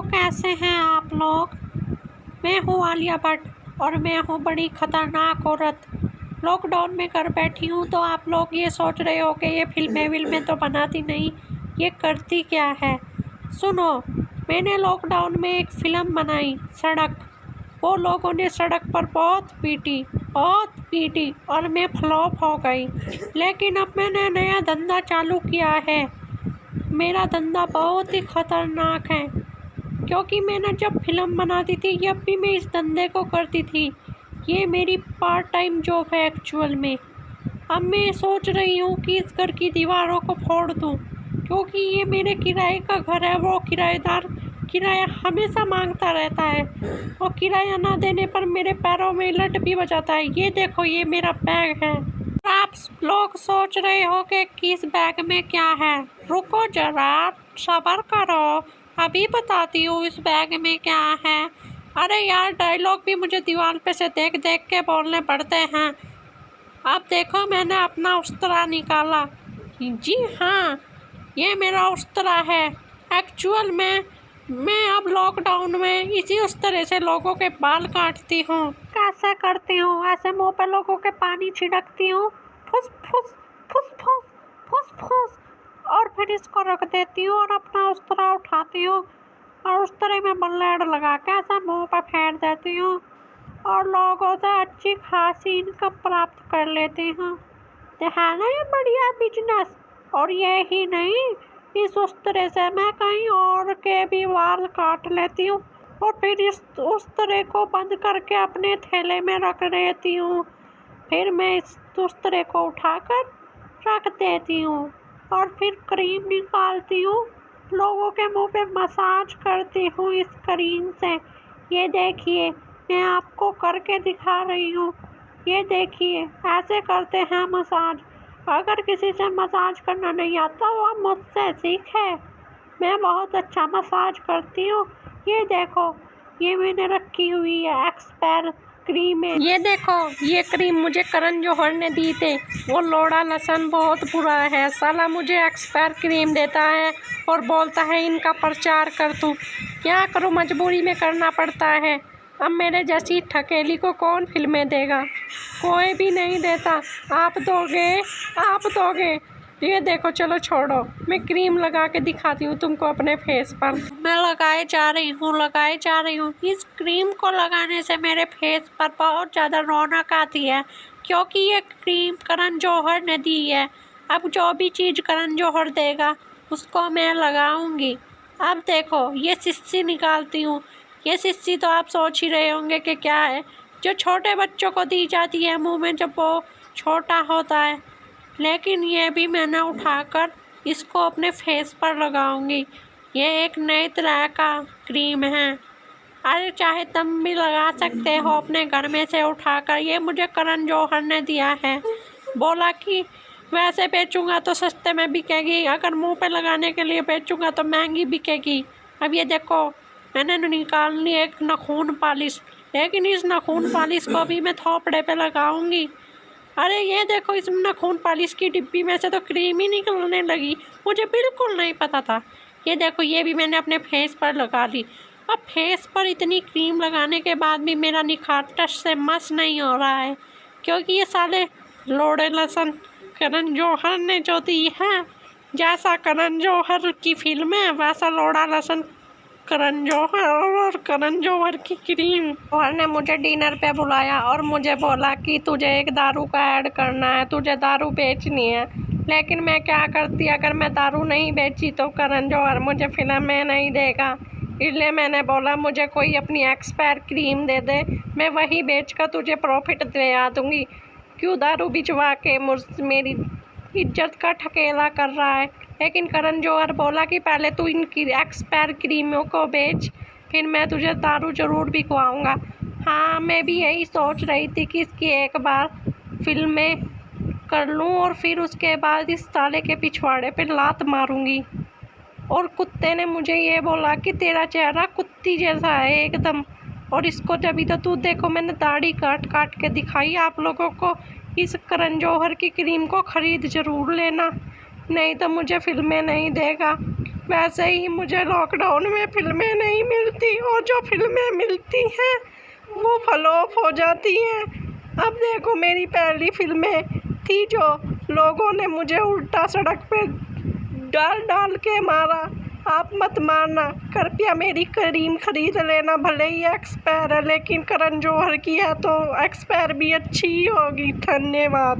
कैसे हैं आप लोग। मैं हूँ आलिया भट्ट और मैं हूँ बड़ी खतरनाक औरत। लॉकडाउन में घर बैठी हूँ तो आप लोग ये सोच रहे हो कि ये फिल्में तो बनाती नहीं, ये करती क्या है। सुनो, मैंने लॉकडाउन में एक फ़िल्म बनाई सड़क। वो लोगों ने सड़क पर बहुत पीटी और मैं फ्लॉप हो गई। लेकिन अब मैंने नया धंधा चालू किया है। मेरा धंधा बहुत ही खतरनाक है, क्योंकि मैंने जब फिल्म बनाती थी जब भी मैं इस धंधे को करती थी। ये मेरी पार्ट टाइम जॉब है एक्चुअल में। अब मैं सोच रही हूँ कि इस घर की दीवारों को फोड़ दूँ, क्योंकि ये मेरे किराए का घर है। वो किराएदार किराया हमेशा मांगता रहता है और किराया ना देने पर मेरे पैरों में लट भी बजाता है। ये देखो, ये मेरा बैग है। आप लोग सोच रहे हो कि इस बैग में क्या है। रुको जरा, सब्र करो, अभी बताती हूँ इस बैग में क्या है। अरे यार, डायलॉग भी मुझे दीवार पे से देख देख के बोलने पड़ते हैं। अब देखो, मैंने अपना उस्तरा निकाला। जी हाँ, ये मेरा उस्तरा है। एक्चुअल में मैं अब लॉकडाउन में इसी उस्तरे से लोगों के बाल काटती हूँ। कैसे करती हूँ? ऐसे मुंह पे लोगों के पानी छिड़कती हूँ, फुस फुस फुस फुस फुस फुस, और फिर इसको रख देती हूँ और अपना उस्तरा उठाती हूँ और उस्तरे में ब्लेड लगा के ऐसा मुँह पे फेर देती हूँ और लोगों से अच्छी खासी इनकम प्राप्त कर लेती हूँ। है ना ये बढ़िया बिजनेस। और ये ही नहीं, इस उस्तरे से मैं कहीं और के भी बाल काट लेती हूँ और फिर इस उस्तरे को बंद करके अपने थैले में रख लेती हूँ। फिर मैं इस उस्तरे को उठाकर रख देती हूँ और फिर क्रीम निकालती हूँ, लोगों के मुंह पे मसाज करती हूँ इस क्रीम से। ये देखिए, मैं आपको करके दिखा रही हूँ। ये देखिए, ऐसे करते हैं मसाज। अगर किसी से मसाज करना नहीं आता वो मुझसे सीखे। मैं बहुत अच्छा मसाज करती हूँ। ये देखो, ये मैंने रखी हुई है एक्सपायर क्रीम है। ये देखो, ये क्रीम मुझे करण जौहर ने दी थी। वो लोड़ा लसन बहुत बुरा है, साला मुझे एक्सपायर क्रीम देता है और बोलता है इनका प्रचार कर तू। क्या करूँ, मजबूरी में करना पड़ता है। अब मेरे जैसी ठकेली को कौन फिल्में देगा? कोई भी नहीं देता। आप दोगे। ये देखो, चलो छोड़ो, मैं क्रीम लगा के दिखाती हूँ तुमको अपने फेस पर। मैं लगाए जा रही हूँ। इस क्रीम को लगाने से मेरे फेस पर बहुत ज़्यादा रौनक आती है, क्योंकि ये क्रीम करण जौहर ने दी है। अब जो भी चीज़ करण जौहर देगा उसको मैं लगाऊंगी। अब देखो, ये सिस्सी निकालती हूँ। ये सिस्सी तो आप सोच ही रहे होंगे कि क्या है, जो छोटे बच्चों को दी जाती है मुंह में जब वो छोटा होता है। लेकिन ये भी मैंने उठाकर इसको अपने फेस पर लगाऊंगी। ये एक नए तरह का क्रीम है। अरे चाहे तुम भी लगा सकते हो अपने घर में से उठाकर। ये मुझे करण जौहर ने दिया है। बोला कि वैसे बेचूंगा तो सस्ते में बिकेगी, अगर मुंह पे लगाने के लिए बेचूंगा तो महंगी बिकेगी। अब ये देखो, मैंने निकाल ली एक नाखून पालिश, लेकिन इस नाखून पालिश को भी मैं थोपड़े पे लगाऊंगी। अरे ये देखो, इस नाखून पालिश की डिब्बी में से तो क्रीम ही निकलने लगी, मुझे बिल्कुल नहीं पता था। ये देखो, ये भी मैंने अपने फेस पर लगा ली। अब फेस पर इतनी क्रीम लगाने के बाद भी मेरा निखार टच से मस नहीं हो रहा है, क्योंकि ये साले लोड़े लसन करण जौहर ने जो दी है। जैसा करण जौहर की फिल्म है वैसा लोड़ा लसन करण जौहर और करण जौहर की क्रीम। जौहर ने मुझे डिनर पे बुलाया और मुझे बोला कि तुझे एक दारू का ऐड करना है, तुझे दारू बेचनी है। लेकिन मैं क्या करती, अगर मैं दारू नहीं बेची तो करण जौहर मुझे फिल्म में नहीं देगा। इसलिए मैंने बोला मुझे कोई अपनी एक्सपायर क्रीम दे दे, मैं वही बेचकर तुझे प्रॉफिट दिला दूँगी। क्यों दारू बिचवा के मेरी इज्जत का ठकेला कर रहा है। लेकिन करण जौहर बोला कि पहले तू इनकी एक्सपायर क्रीमों को बेच, फिर मैं तुझे दारू ज़रूर बिकवाऊँगा। हाँ, मैं भी यही सोच रही थी कि इसकी एक बार फिल्में कर लूँ और फिर उसके बाद इस साले के पिछवाड़े पे लात मारूँगी। और कुत्ते ने मुझे ये बोला कि तेरा चेहरा कुत्ती जैसा है एकदम। और इसको जब तो तू देखो, मैंने दाढ़ी काट काट के दिखाई आप लोगों को। इस करण जौहर की क्रीम को ख़रीद ज़रूर लेना, नहीं तो मुझे फिल्में नहीं देगा। वैसे ही मुझे लॉकडाउन में फिल्में नहीं मिलती और जो फिल्में मिलती हैं वो फ्लॉप हो जाती हैं। अब देखो मेरी पहली फिल्में थी जो लोगों ने मुझे उल्टा सड़क पे डाल डाल के मारा। आप मत मारना, कृपया मेरी क्रीम खरीद लेना, भले ही एक्सपायर है लेकिन करण जौहर की है तो एक्सपायर भी अच्छी ही होगी। धन्यवाद।